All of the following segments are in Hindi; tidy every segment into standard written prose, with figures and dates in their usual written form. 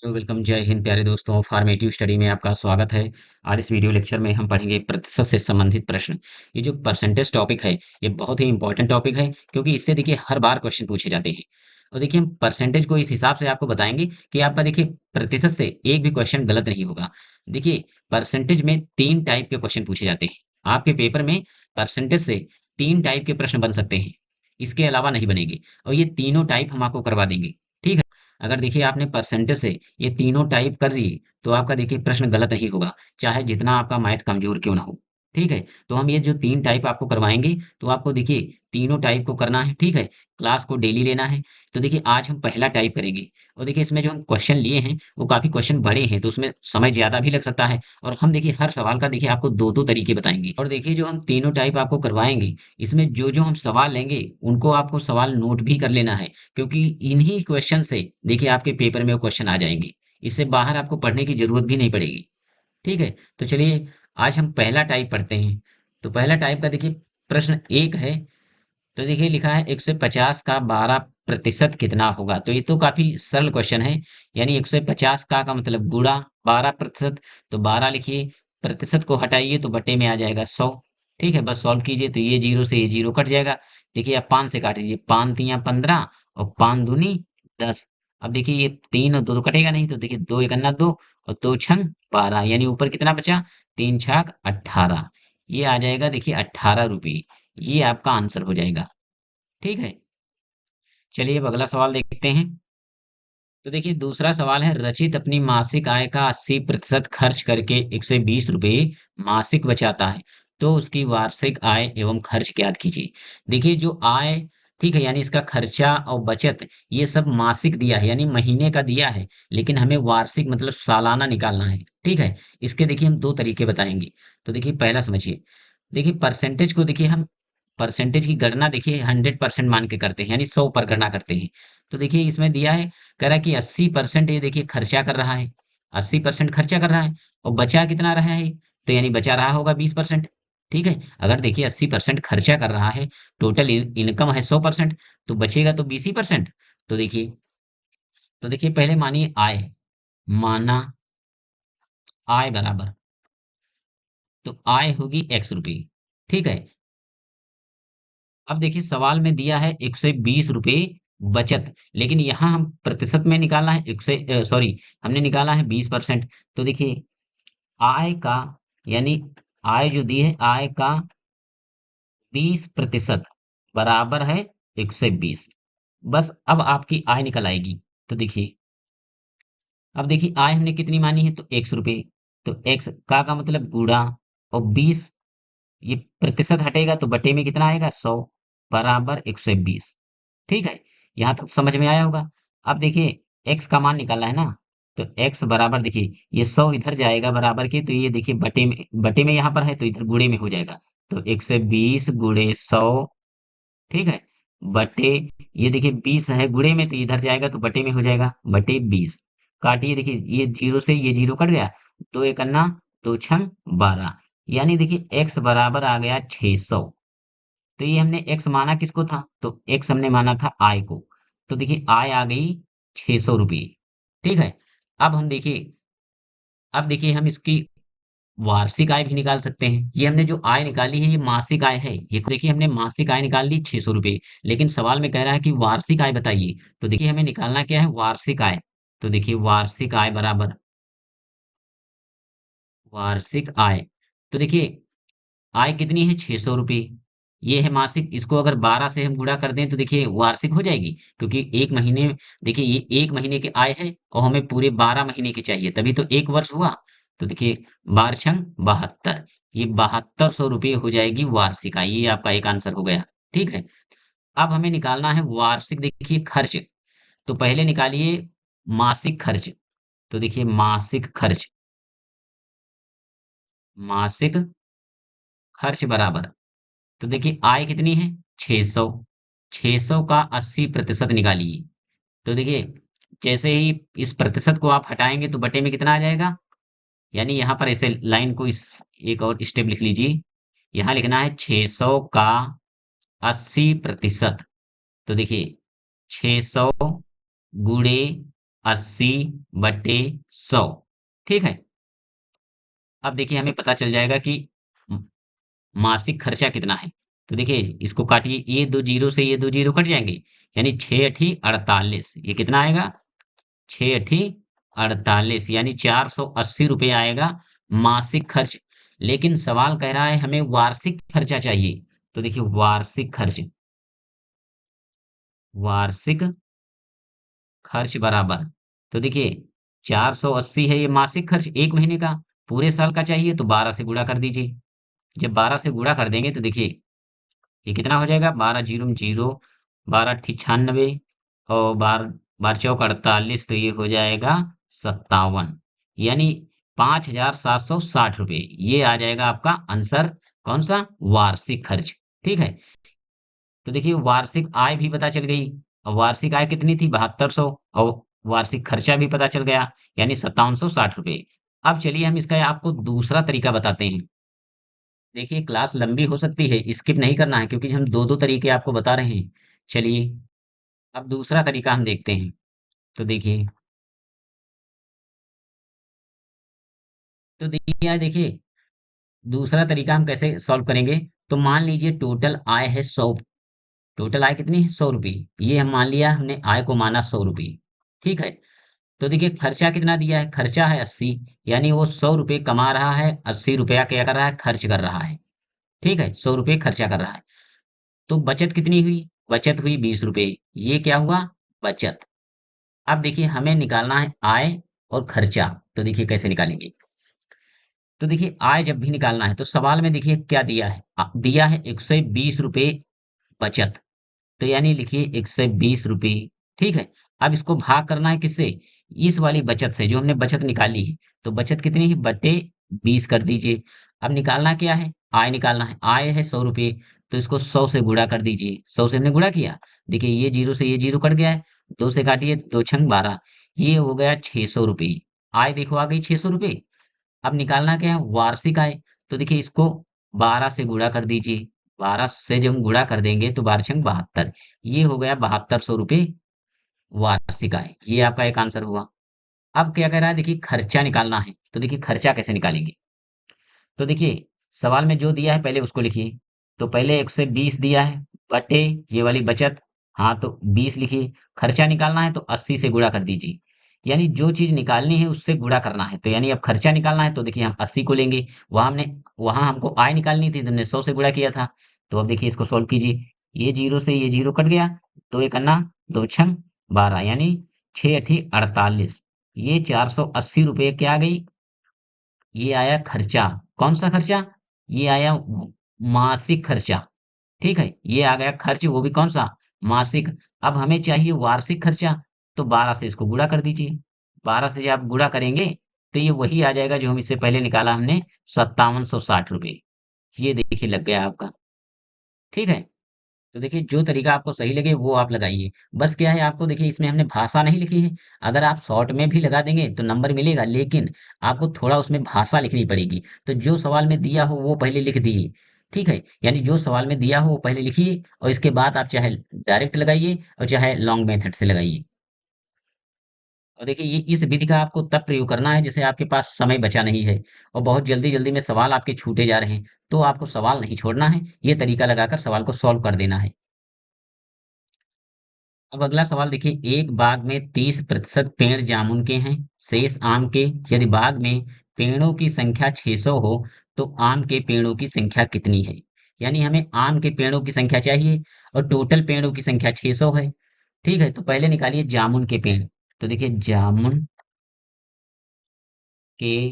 हेलो वेलकम जय हिंद प्यारे दोस्तों फॉर्मेटिव स्टडी में आपका स्वागत है। आज इस वीडियो लेक्चर में हम पढ़ेंगे प्रतिशत से संबंधित प्रश्न। ये जो परसेंटेज टॉपिक है ये बहुत ही इंपॉर्टेंट टॉपिक है क्योंकि इससे देखिए हर बार क्वेश्चन पूछे जाते हैं। और देखिए हम परसेंटेज को इस हिसाब से आपको बताएंगे कि आपका देखिए प्रतिशत से एक भी क्वेश्चन गलत नहीं होगा। देखिए परसेंटेज में तीन टाइप के क्वेश्चन पूछे जाते हैं। आपके पेपर में परसेंटेज से तीन टाइप के प्रश्न बन सकते हैं, इसके अलावा नहीं बनेंगे। और ये तीनों टाइप हम आपको करवा देंगे। ठीक है, अगर देखिए आपने परसेंटेज से ये तीनों टाइप कर लिए तो आपका देखिए प्रश्न गलत नहीं होगा, चाहे जितना आपका मैथ कमजोर क्यों ना हो। ठीक है, तो हम ये जो तीन टाइप आपको करवाएंगे तो आपको देखिए तीनों टाइप को करना है। ठीक है, क्लास को डेली लेना है। तो देखिए आज हम पहला टाइप करेंगे और देखिए इसमें जो हम क्वेश्चन लिए हैं वो काफी क्वेश्चन बड़े हैं तो उसमें समय ज्यादा भी लग सकता है। और हम देखिए हर सवाल का देखिए आपको दो दो तरीके बताएंगे। और देखिए जो हम तीनों टाइप आपको करवाएंगे इसमें जो जो हम सवाल लेंगे उनको आपको सवाल नोट भी कर लेना है, क्योंकि इन्हीं क्वेश्चन से देखिए आपके पेपर में वो क्वेश्चन आ जाएंगे। इससे बाहर आपको पढ़ने की जरूरत भी नहीं पड़ेगी। ठीक है, तो चलिए आज हम पहला टाइप पढ़ते हैं। तो पहला टाइप का देखिए प्रश्न एक है। तो देखिए लिखा है 150 का 12% कितना होगा। तो ये तो काफी सरल क्वेश्चन है। यानी 150 का मतलब गुणा 12%। तो 12 लिखिए, प्रतिशत को हटाइए तो बटे में आ जाएगा 100। ठीक है, बस सॉल्व कीजिए तो ये जीरो से ये जीरो कट जाएगा। देखिए आप 5 से काट दीजिए, 5 तिया 15 और 5 दूनी 10। अब देखिए ये 3 और 2 तो कटेगा नहीं, तो देखिए 2 एकन्ना 2 और 2 छंग 12, यानी ऊपर कितना बचा, 3 छाक 18। ये आ जाएगा देखिए 18 रुपये। ये आपका आंसर हो जाएगा। ठीक है, चलिए अब अगला सवाल देखते हैं। तो देखिए दूसरा सवाल है, रचित अपनी मासिक आय का 80% खर्च करके 120 रुपये मासिक बचाता है, तो उसकी वार्षिक आय एवं खर्च ज्ञात कीजिए। देखिए जो आय, ठीक है, यानी इसका खर्चा और बचत ये सब मासिक दिया है यानी महीने का दिया है, लेकिन हमें वार्षिक मतलब सालाना निकालना है। ठीक है, इसके देखिए हम दो तरीके बताएंगे। तो देखिए पहला समझिए, देखिए परसेंटेज को देखिए हम परसेंटेज की गणना देखिए 100% मान के करते हैं, यानी 100 पर गणना करते हैं। तो देखिए इसमें दिया है, कह रहा है कि 80% ये देखिए खर्चा कर रहा है, 80% खर्चा कर रहा है और बचा कितना रहा है, तो यानी बचा रहा होगा 20%। ठीक है, अगर देखिए 80% खर्चा कर रहा है, टोटल इनकम है 100%, तो बचेगा तो 20%। तो देखिए, तो देखिए पहले मानिए आय, माना आय बराबर, तो आय होगी x रुपये। ठीक है, अब देखिए सवाल में दिया है 120 रुपये बचत, लेकिन यहाँ हम प्रतिशत में निकालना है, एक से सॉरी, हमने निकाला है 20%। तो देखिए आय का, यानी आय जो दी है आय का 20% बराबर है 120। बस अब आपकी आय निकल आएगी। तो देखिए, अब देखिए आय हमने कितनी मानी है, तो x रुपये। तो x का मतलब गुणा और 20, ये प्रतिशत हटेगा तो बटे में कितना आएगा, 100 बराबर 120। ठीक है, यहाँ तक समझ में आया होगा। अब देखिए x का मान निकालना है ना, तो x बराबर देखिए ये 100 इधर जाएगा बराबर के, तो ये देखिए बटे में यहाँ पर है तो इधर गुणे में हो जाएगा। तो 120 गुणे 100, ठीक है, बटे, ये देखिए 20 है गुणे में तो इधर जाएगा तो बटे में हो जाएगा, बटे 20। काटिए, देखिए ये जीरो से ये जीरो कट गया, दो एक अन्ना, दो छंग 12, यानी देखिए x बराबर आ गया 600। तो ये हमने x माना किसको था, तो x हमने माना था आय को। तो देखिए आय आ गई 600 रुपये। ठीक है, अब हम देखिए, अब देखिए हम इसकी वार्षिक आय भी निकाल सकते हैं। ये हमने जो आय निकाली है ये मासिक आय है, ये देखिए हमने मासिक आय निकाल ली 600 रुपये, लेकिन सवाल में कह रहा है कि वार्षिक आय बताइए। तो देखिए हमें निकालना क्या है, वार्षिक आय। तो देखिए वार्षिक आय बराबर वार्षिक आय, तो देखिए आय कितनी है, 600 रुपये। ये है मासिक, इसको अगर 12 से हम गुणा कर दें तो देखिए वार्षिक हो जाएगी, क्योंकि एक महीने, देखिए ये एक महीने की आय है और हमें पूरे 12 महीने की चाहिए, तभी तो एक वर्ष हुआ। तो देखिए 12×72, ये 7200 रुपये हो जाएगी वार्षिक आय। ये आपका एक आंसर हो गया। ठीक है, अब हमें निकालना है वार्षिक देखिए खर्च। तो पहले निकालिए मासिक खर्च। तो देखिए मासिक खर्च, मासिक खर्च बराबर, तो देखिए आय कितनी है, 600, 600 का 80% निकालिए। तो देखिए जैसे ही इस प्रतिशत को आप हटाएंगे तो बटे में कितना आ जाएगा, यानी यहाँ पर ऐसे लाइन को इस एक और स्टेप लिख लीजिए। यहाँ लिखना है 600 का 80%। तो देखिए 600 गुणे 80/100। ठीक है। अब देखिए हमें पता चल जाएगा कि म- मासिक खर्चा कितना है। तो देखिए इसको काटिए, ये दो जीरो से ये दो जीरो कट जाएंगे, यानी 6 × 8 = 48। ये कितना आएगा? 6 × 8 = 48, यानी 480 रुपये आएगा मासिक खर्च। लेकिन सवाल कह रहा है हमें वार्षिक खर्चा चाहिए। तो देखिए वार्षिक खर्च, वार्षिक खर्च बराबर, तो देखिए 480 है ये मासिक खर्च एक महीने का, पूरे साल का चाहिए तो 12 से गुणा कर दीजिए। जब 12 से गुणा कर देंगे तो देखिए ये कितना हो जाएगा? 12 जीरो जीरो, 12 अट्ठी 96, और 12 12 चौक 48, तो ये हो जाएगा 57, यानी 5,760 रुपये। ये आ जाएगा आपका आंसर। कौन सा? वार्षिक खर्च। ठीक है। तो देखिए वार्षिक आय भी पता चल गई। और वार्षिक आय कितनी थी? 7200। और वार्षिक खर्चा भी पता चल गया, यानी 5760 रुपये। अब चलिए हम इसका आपको दूसरा तरीका बताते हैं। देखिए क्लास लंबी हो सकती है, स्किप नहीं करना है, क्योंकि हम दो दो तरीके आपको बता रहे हैं। चलिए अब दूसरा तरीका हम देखते हैं। तो देखिए, तो देखिए दूसरा तरीका हम कैसे सॉल्व करेंगे। तो मान लीजिए टोटल आय है 100। टोटल आय कितनी है? 100 रुपये। ये हम मान लिया, हमने आय को माना 100 रुपये। ठीक है। तो देखिए खर्चा कितना दिया है? खर्चा है 80, यानी वो 100 रुपये कमा रहा है, 80 रुपया क्या कर रहा है? खर्च कर रहा है। ठीक है, 100 रुपये खर्चा कर रहा है। तो बचत कितनी हुई? बचत हुई 20 रुपये। ये क्या हुआ? बचत। अब देखिए हमें निकालना है आय और खर्चा। तो देखिए कैसे निकालेंगे। तो देखिए आय जब भी निकालना है तो सवाल में देखिए क्या दिया है? दिया है 120 रुपये बचत। तो यानी लिखिए 120 रुपये। ठीक है। अब इसको भाग करना है किससे? इस वाली बचत से जो हमने बचत निकाली है। तो बचत कितनी है? बटे 20 कर दीजिए। अब निकालना क्या है? आय निकालना है। आय है 100 रुपये, तो इसको 100 से गुणा कर दीजिए। 100 से हमने गुणा किया, देखिए ये जीरो से ये जीरो कट गया है, दो से काटिए, दो छंग 12, ये हो गया 600 रुपये। आय देखो आ गई 600 रुपये। अब निकालना क्या है? वार्षिक आय। तो देखिए इसको 12 से गुणा कर दीजिए। 12 से जब हम गुणा कर देंगे तो 12 छंग 72, ये हो गया 7200 रुपये वार्षिक आय। ये आपका एक आंसर हुआ। अब क्या कह रहा है? देखिए खर्चा निकालना है। तो देखिए खर्चा कैसे निकालेंगे। तो देखिए सवाल में जो दिया है पहले उसको लिखिए। तो पहले 120 दिया है बटे ये वाली बचत, हाँ तो 20 लिखिए। खर्चा निकालना है तो 80 से गुणा कर दीजिए, यानी जो चीज निकालनी है उससे गुणा करना है। तो यानी अब खर्चा निकालना है तो देखिए हम 80 को लेंगे। वहां हमको आय निकालनी थी तो हमने 100 से गुणा किया था। तो अब देखिए इसको सोल्व कीजिए। ये जीरो से ये जीरो कट गया, तो एक अन्ना, दो छंग 12, यानी 6 × 8 = 48। ये 480 रुपये क्या आ गई? ये आया खर्चा। कौन सा खर्चा? ये आया मासिक खर्चा। ठीक है, ये आ गया खर्च, वो भी कौन सा? मासिक। अब हमें चाहिए वार्षिक खर्चा। तो 12 से इसको गुणा कर दीजिए। 12 से जब आप गुणा करेंगे तो ये वही आ जाएगा जो हम इससे पहले निकाला हमने, 5760 रुपये। ये देखिए लग गया आपका। ठीक है। तो देखिए जो तरीका आपको सही लगे वो आप लगाइए। बस क्या है, आपको देखिए इसमें हमने भाषा नहीं लिखी है। अगर आप शॉर्ट में भी लगा देंगे तो नंबर मिलेगा, लेकिन आपको थोड़ा उसमें भाषा लिखनी पड़ेगी। तो जो सवाल में दिया हो वो पहले लिख दिए। ठीक है, यानी जो सवाल में दिया हो वो पहले लिखिए, और इसके बाद आप चाहे डायरेक्ट लगाइए और चाहे लॉन्ग मेथड से लगाइए। और देखिए ये इस विधि का आपको तब प्रयोग करना है जैसे आपके पास समय बचा नहीं है और बहुत जल्दी जल्दी में सवाल आपके छूटे जा रहे हैं। तो आपको सवाल नहीं छोड़ना है, ये तरीका लगाकर सवाल को सॉल्व कर देना है। अब अगला सवाल देखिए, एक बाग में 30% पेड़ जामुन के हैं, शेष आम के। यदि बाग में पेड़ों की संख्या 600 हो तो आम के पेड़ों की संख्या कितनी है? यानी हमें आम के पेड़ों की संख्या चाहिए और टोटल पेड़ों की संख्या 600 है। ठीक है, तो पहले निकालिए जामुन के पेड़। तो देखिए जामुन के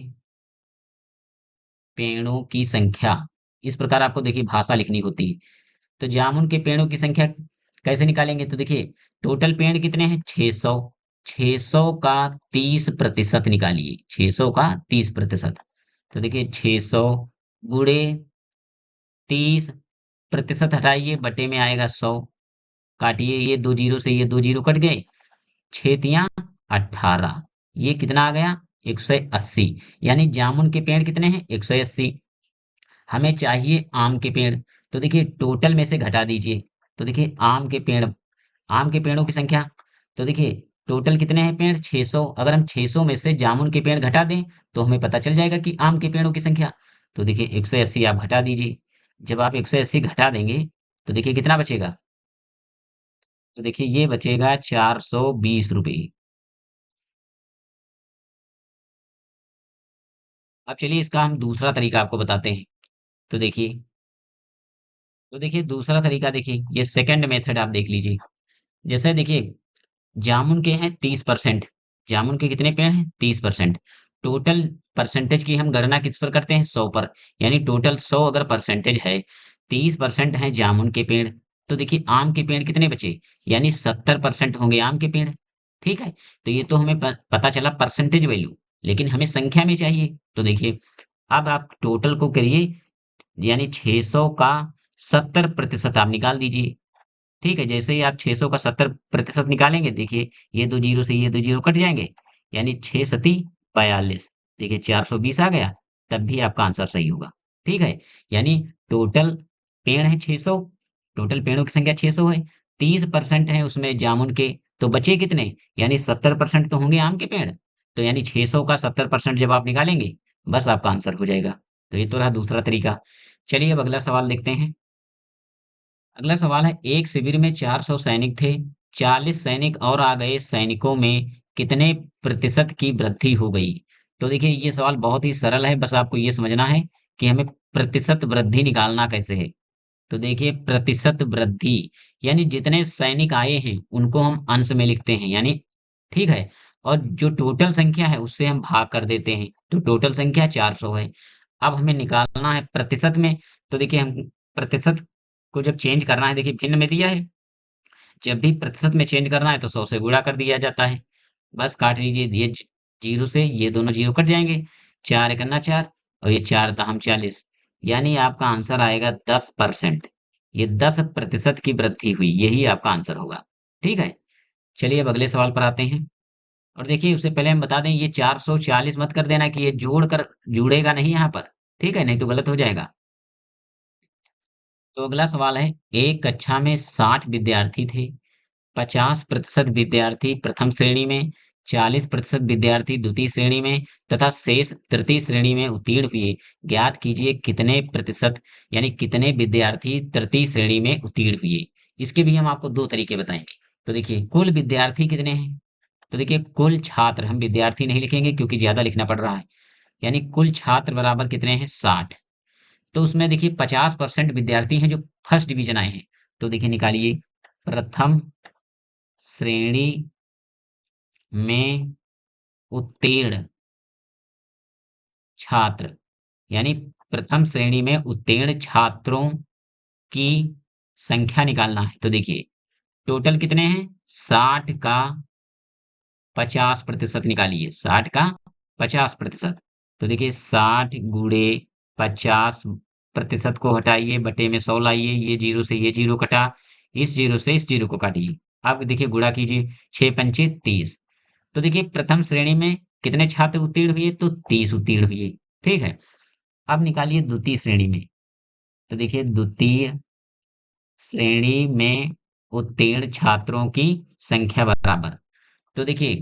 पेड़ों की संख्या, इस प्रकार आपको देखिए भाषा लिखनी होती है। तो जामुन के पेड़ों की संख्या कैसे निकालेंगे? तो देखिए टोटल पेड़ कितने हैं? 600। 600 का 30% निकालिए। 600 का 30%। तो देखिए 600 गुणे 30%, हटाइए, बटे में आएगा 100। काटिए, ये दो जीरो से ये दो जीरो कट गए, 6 × 3 = 18। ये कितना आ गया? 180। यानी जामुन के पेड़ कितने हैं? 180। हमें चाहिए आम के पेड़। तो देखिए टोटल में से घटा दीजिए। तो देखिए आम के पेड़ों की संख्या। तो देखिए टोटल कितने हैं पेड़? 600। अगर हम 600 में से जामुन के पेड़ घटा दें तो हमें पता चल जाएगा कि आम के पेड़ों की संख्या। तो देखिए 180 आप घटा दीजिए। जब आप 180 घटा देंगे तो देखिए कितना बचेगा? तो देखिए ये बचेगा 420 रुपये। अब चलिए इसका हम दूसरा तरीका आपको बताते हैं। तो देखिए दूसरा तरीका देखिए, ये सेकंड मेथड आप देख लीजिए। जैसे देखिए जामुन के हैं 30%। जामुन के कितने पेड़ हैं? 30%। टोटल परसेंटेज की हम गणना किस पर करते हैं? 100 पर। यानी टोटल 100 अगर परसेंटेज है, 30% है जामुन के पेड़, तो देखिए आम के पेड़ कितने बचे? यानी 70% होंगे आम के पेड़। ठीक है? तो ये तो हमें पता चला परसेंटेज वैल्यू, लेकिन हमें संख्या में चाहिए। तो देखिए अब आप टोटल को करिए, यानी 600 का 70% आप निकाल दीजिए। ठीक है, जैसे ही आप 600 का 70% निकालेंगे, देखिए ये दो जीरो से ये दो जीरो कट जाएंगे, यानी 6 सती 42। देखिए 420 आ गया, तब भी आपका आंसर सही होगा। ठीक है, यानी टोटल पेड़ है 600, टोटल पेड़ों की संख्या 600 है, 30% है उसमें जामुन के, तो बचे कितने? यानी 70% तो होंगे आम के पेड़। तो यानी 600 का 70% जब आप निकालेंगे, बस आपका आंसर हो जाएगा। तो ये तो रहा दूसरा तरीका। चलिए अब अगला सवाल देखते हैं। अगला सवाल है, एक शिविर में 400 सैनिक थे, 40 सैनिक और आ गए, सैनिकों में कितने प्रतिशत की वृद्धि हो गई? तो देखिए ये सवाल बहुत ही सरल है, बस आपको ये समझना है कि हमें प्रतिशत वृद्धि निकालना कैसे है। तो देखिए प्रतिशत वृद्धि, यानी जितने सैनिक आए हैं उनको हम अंश में लिखते हैं, यानी ठीक है, और जो टोटल संख्या है उससे हम भाग कर देते हैं, तो टोटल संख्या 400 है। अब हमें निकालना है प्रतिशत में। तो देखिए हम प्रतिशत को जब चेंज करना है, देखिए भिन्न में दिया है, जब भी प्रतिशत में चेंज करना है तो 100 से गुणा कर दिया जाता है। बस काट लीजिए, ये जीरो से ये दोनों जीरो कट जाएंगे, चार एकन्ना चार, और ये चार दहम 40, यानी आपका आंसर आएगा 10%। ये 10% की वृद्धि हुई, यही आपका आंसर होगा। ठीक है, चलिए अब अगले सवाल पर आते हैं। और देखिए उससे पहले हम बता दें, ये 440 मत कर देना कि ये जोड़ कर जुड़ेगा नहीं यहाँ पर। ठीक है, नहीं तो गलत हो जाएगा। तो अगला सवाल है, एक कक्षा में 60 विद्यार्थी थे, 50% विद्यार्थी प्रथम श्रेणी में, 40% विद्यार्थी द्वितीय श्रेणी में तथा शेष तृतीय श्रेणी में उत्तीर्ण हुए। ज्ञात कीजिए कितने प्रतिशत, यानी कितने विद्यार्थी तृतीय श्रेणी में उत्तीर्ण हुए। इसके भी हम आपको दो तरीके बताएंगे। तो देखिए कुल विद्यार्थी कितने हैं? तो देखिए कुल छात्र, हम विद्यार्थी नहीं लिखेंगे क्योंकि ज्यादा लिखना पड़ रहा है, यानी कुल छात्र बराबर कितने हैं? 60। तो उसमें देखिए 50% विद्यार्थी हैं जो फर्स्ट डिवीजन आए हैं। तो देखिए निकालिए, प्रथम श्रेणी में उत्तीर्ण छात्र, यानी प्रथम श्रेणी में उत्तीर्ण छात्रों की संख्या निकालना है। तो देखिए टोटल कितने हैं? 60 का 50% निकालिए, 60 का 50%। तो देखिए 60 गुणे 50% को हटाइए, बटे में 100 लाइए, ये जीरो से ये जीरो कटा, इस जीरो से इस जीरो को काटिए। अब देखिए गुणा कीजिए, 6 पंचे 30। तो देखिए प्रथम श्रेणी में कितने छात्र उत्तीर्ण हुए? तो 30 उत्तीर्ण हुए। ठीक है, अब निकालिए द्वितीय श्रेणी में। तो देखिए द्वितीय श्रेणी में उत्तीर्ण छात्रों की संख्या बराबर, तो देखिए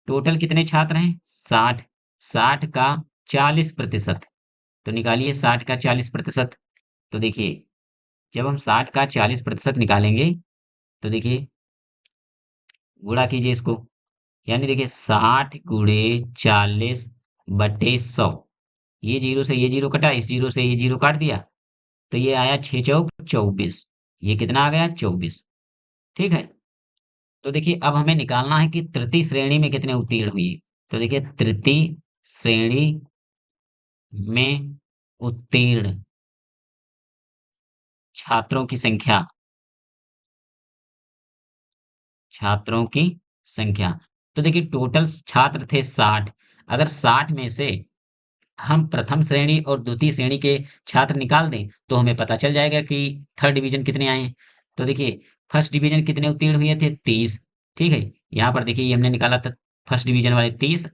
टोटल कितने छात्र हैं? 60। 60 का 40%, तो निकालिए 60 का 40%। तो देखिए जब हम 60 का 40% निकालेंगे, तो देखिए गुणा कीजिए इसको, यानी देखिए 60 गुणे 40 बटे 100, ये जीरो से ये जीरो कटा, इस जीरो से ये जीरो काट दिया, तो ये आया 6 चौक 24। ये कितना आ गया? 24। ठीक है, तो देखिए अब हमें निकालना है कि तृतीय श्रेणी में कितने उत्तीर्ण हुए। तो देखिए तृतीय श्रेणी में उत्तीर्ण छात्रों की संख्या, छात्रों की संख्या। तो देखिए टोटल छात्र थे 60। अगर 60 में से हम प्रथम श्रेणी और द्वितीय श्रेणी के छात्र निकाल दें, तो हमें पता चल जाएगा कि थर्ड डिवीजन कितने आए हैं। तो देखिए फर्स्ट डिवीजन कितने उत्तीर्ण हुए थे? 30। ठीक है, यहाँ पर देखिए ये हमने निकाला था, फर्स्ट डिवीजन वाले 30,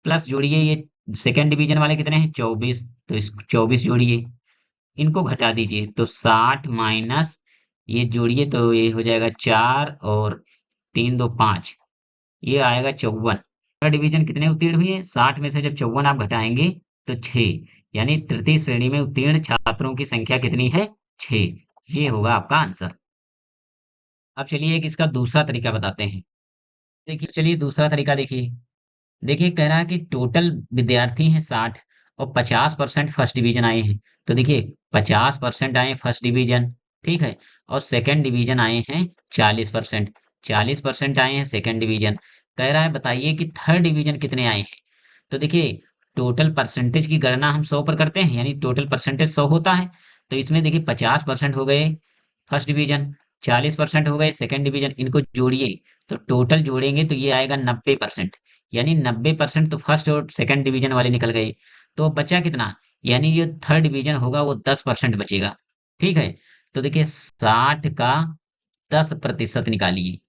प्लस जोड़िए ये सेकंड डिवीजन वाले कितने हैं? 24। तो इस 24 जोड़िए, इनको घटा दीजिए, तो 60 माइनस ये जोड़िए, तो ये हो जाएगा 4 और 3 2 5। ये आएगा 54। डिवीजन कितने उत्तीर्ण हुए? 60 में से जब 54 आप घटाएंगे तो 6, यानी तृतीय श्रेणी में उत्तीर्ण छात्रों की संख्या कितनी है? 6। ये होगा आपका आंसर। अब चलिए एक इसका दूसरा तरीका बताते हैं। देखिए, चलिए दूसरा तरीका देखिए। देखिए कह रहा है कि टोटल विद्यार्थी हैं 60 और 50% फर्स्ट डिवीजन आए हैं। तो देखिए 50% आए फर्स्ट डिवीजन, ठीक है? और सेकंड डिवीजन आए हैं 40%, 40% आए हैं सेकंड डिवीजन। कह रहा है बताइए कि थर्ड डिवीजन कितने आए हैं? तो देखिए टोटल परसेंटेज की गणना हम 100 पर करते हैं, यानी टोटल परसेंटेज 100 होता है। तो इसमें देखिए 50% हो गए फर्स्ट डिवीजन, 40% हो गए सेकंड डिवीजन, इनको जोड़िए तो टोटल जोड़ेंगे तो ये आएगा 90%। यानी 90% तो फर्स्ट और सेकंड डिवीजन वाले निकल गए। तो बचा कितना? यानी ये थर्ड डिवीजन होगा वो 10% बचेगा। ठीक है? तो देखिए 60 का 10% निकालिए।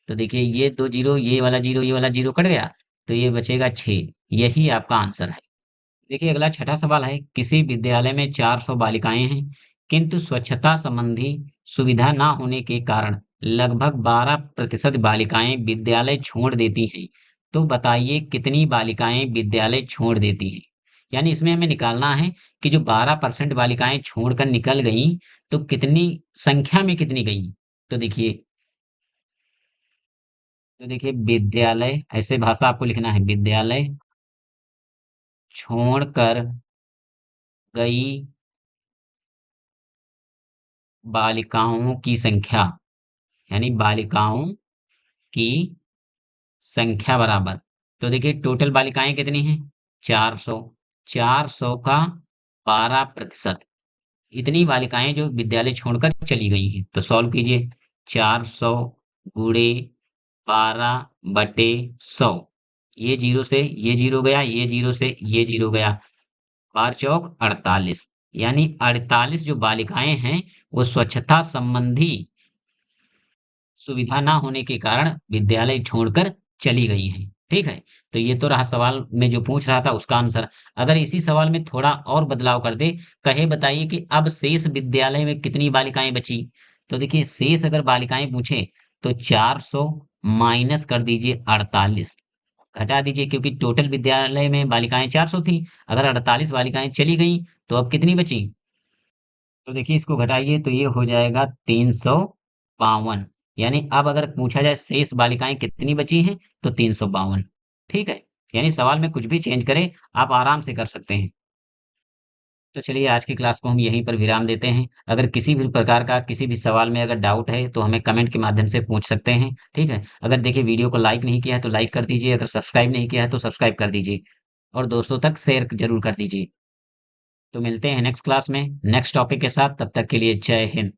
तो देखिए ये 2 जीरो, ये वाला जीरो कट गया, तो ये बचेगा 6। यही आपका आंसर है। देखिए अगला छठा सवाल है, किसी विद्यालय में 400 बालिकाएं हैं, किंतु स्वच्छता संबंधी सुविधा ना होने के कारण लगभग 12% बालिकाएं विद्यालय छोड़ देती हैं। तो बताइए कितनी बालिकाएं विद्यालय छोड़ देती हैं? यानी इसमें हमें निकालना है कि जो 12% बालिकाएं छोड़कर निकल गईं, तो कितनी संख्या में कितनी गईं? तो देखिए विद्यालय, ऐसे भाषा आपको लिखना है, विद्यालय छोड़कर गई बालिकाओं की संख्या, यानी बालिकाओं की संख्या बराबर। तो देखिए टोटल बालिकाएं कितनी हैं? 400। 400 का 12%, इतनी बालिकाएं जो विद्यालय छोड़कर चली गई हैं। तो सॉल्व कीजिए। 400 गुणे 12/100। ये जीरो से ये जीरो गया, ये जीरो से ये जीरो गया। 4 चौक 48, यानी 48 जो बालिकाएं हैं वो स्वच्छता संबंधी सुविधा ना होने के कारण विद्यालय छोड़कर चली गई हैं। ठीक है? तो ये तो रहा सवाल में जो पूछ रहा था उसका आंसर। अगर इसी सवाल में थोड़ा और बदलाव कर दे, कहे बताइए कि अब शेष विद्यालय में कितनी बालिकाएं बची? तो देखिए शेष अगर बालिकाएं पूछे तो 400 माइनस कर दीजिए 48, घटा दीजिए, क्योंकि टोटल विद्यालय में बालिकाएं 400 थी। अगर 48 बालिकाएं चली गई तो अब कितनी बची? तो देखिए इसको घटाइए तो ये हो जाएगा 352। यानी अब अगर पूछा जाए शेष बालिकाएं कितनी बची हैं तो 352। ठीक है? यानी सवाल में कुछ भी चेंज करें आप आराम से कर सकते हैं। तो चलिए आज की क्लास को हम यहीं पर विराम देते हैं। अगर किसी भी प्रकार का किसी भी सवाल में अगर डाउट है तो हमें कमेंट के माध्यम से पूछ सकते हैं। ठीक है? अगर देखिए वीडियो को लाइक नहीं किया है तो लाइक कर दीजिए, अगर सब्सक्राइब नहीं किया है तो सब्सक्राइब कर दीजिए और दोस्तों तक शेयर जरूर कर दीजिए। तो मिलते हैं नेक्स्ट क्लास में नेक्स्ट टॉपिक के साथ, तब तक के लिए जय हिंद।